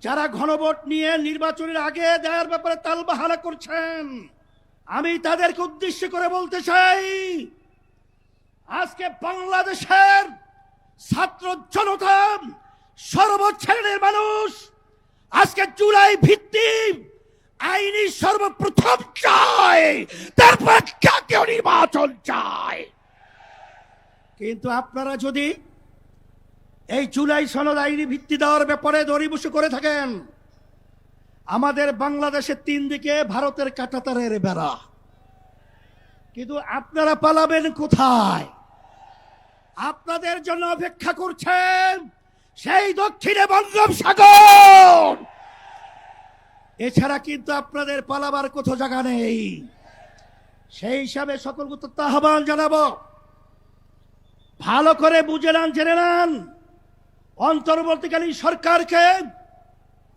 যারা ঘনভোট নিয়ে নির্বাচনের আগে দেওয়ার ব্যাপারে তালবাহানা করছেন, আমি তাদেরকে উদ্দেশ্য করে বলতে চাই, আজকে বাংলাদেশের ছাত্র জনতা, সর্বশ্রেণীর মানুষ আজকে জুলাই ভিত্তিক আইনি সর্বপ্রথম চায়, তারপর জাতীয় নির্বাচন চায়। কিন্তু আপনারা যদি এই জুলাই সনদ আইনি ভিত্তি দেওয়ার ব্যাপারে দড়িবসু করে থাকেন, আমাদের বাংলাদেশের 3 দিকে ভারতের কাঁটাতারের বেড়া, কিন্তু আপনারা পালাবেন কোথায়? আপনাদের জন্য অপেক্ষা করছেন সেই দক্ষিণে বঙ্গোপসাগর। এছাড়া কিন্তু আপনাদের পালাবার কোথাও জায়গা নেই। সেই হিসাবে সকলকে আহ্বান জানাবো, ভালো করে বুঝে নেন, জেনে নেন। অন্তর্বর্তীকালীন সরকারকে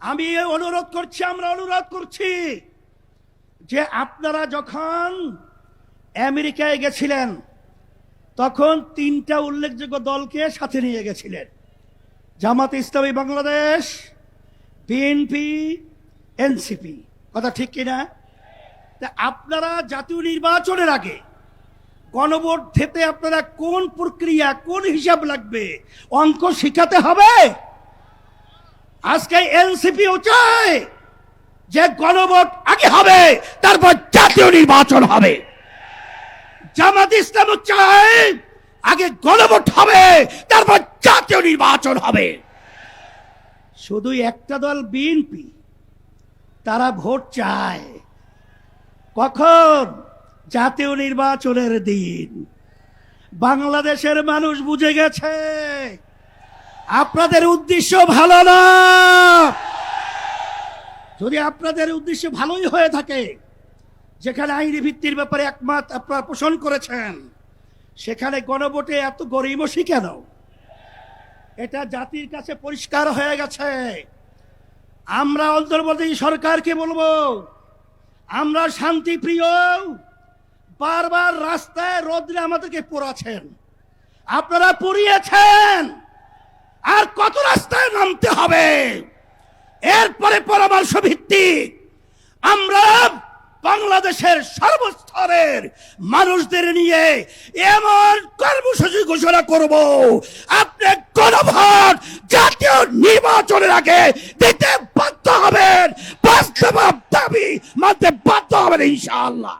আমি অনুরোধ করছি, আমরা অনুরোধ করছি যে আপনারা যখন আমেরিকায় গেছিলেন তখন 3টা উল্লেখযোগ্য দলকে সাথে নিয়ে গেছিলেন, জামাত ইসলামী বাংলাদেশ, বিএনপি, এনসিপি। কথা ঠিক কিনা? আপনারা জাতীয় নির্বাচনের আগে গণভোট দিতে আপনারা কোন প্রক্রিয়া, কোন হিসাব লাগবে, অঙ্ক শিখাতে হবে। আজকে এনসিপিও চায় যে গণভোট আগে হবে, তারপর জাতীয় নির্বাচন হবে। জামাত ইসলামও চায় আগে গণভোট হবে, তারপর জাতীয় নির্বাচন হবে। শুধু একটা দল বিএনপি, তারা ভোট চায় কখন? জাতীয় নির্বাচনের দিন। বাংলাদেশের মানুষ বুঝে গেছে আপনাদের উদ্দেশ্য ভালো না। যদি আপনাদের উদ্দেশ্য ভালোই হয়ে থাকে, যেখানে আইনি ভিত্তির ব্যাপারে একমত আপনারা পোষণ করেছেন, সেখানে গণভোটে এত গড়িমসি কেন? এটা জাতির কাছে পরিষ্কার হয়ে গেছে। আমরা অন্তর্বর্তী সরকারকে বলবো, আমরা শান্তিপ্রিয়, বারবার রাস্তায় রোদ্রে আমাদেরকে পোড়াচ্ছেন, আপনারা পুড়িয়েছেন, আর কত রাস্তায় নামতে হবে? এরপরে পরামর্শ ভিত্তিক আমরা বাংলাদেশের সর্বস্তরের মানুষদের নিয়ে এমন কর্মসূচি ঘোষণা করব, আপনি গণভোট জাতীয় নির্বাচনের আগে দিতে বাধ্য হবেন, বাস্তব দাবি মানতে বাধ্য হবেন ইনশাআল্লাহ।